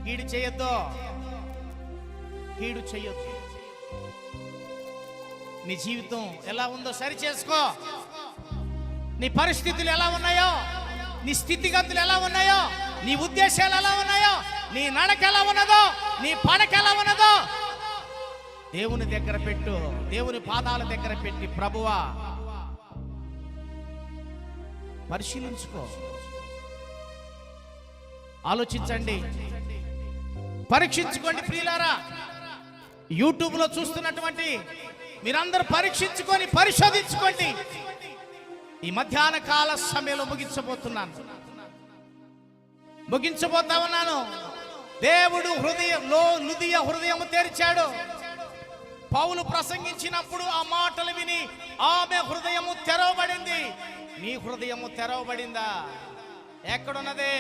కీడు చేయొద్దు, కీడు చేయొద్దు. నీ జీవితం ఎలా ఉందో సరి చేసుకో. నీ పరిస్థితులు ఎలా ఉన్నాయో, నీ స్థితిగతులు ఎలా ఉన్నాయో, నీ ఉద్దేశాలు ఎలా ఉన్నాయో, నీ నడక ఎలా ఉన్నదో, నీ పడక ఎలా ఉన్నదో దేవుని దగ్గర పెట్టు. దేవుని పాదాల దగ్గర పెట్టి, ప్రభువా పరిశీలించుకో. ఆలోచించండి, పరీక్షించుకోండి. ప్రియులారా, యూట్యూబ్లో చూస్తున్నటువంటి మీరందరూ పరీక్షించుకొని పరిశోధించుకోండి. ఈ మధ్యాహ్న కాల సమయంలో ముగించబోతా ఉన్నాను. దేవుడు లుదియ హృదయము తెరిచాడు. పౌలు ప్రసంగించినప్పుడు ఆ మాటలు విని ఆమె హృదయము తెరవబడింది. నీ హృదయము తెరవబడిందా? ఎక్కడున్నదే?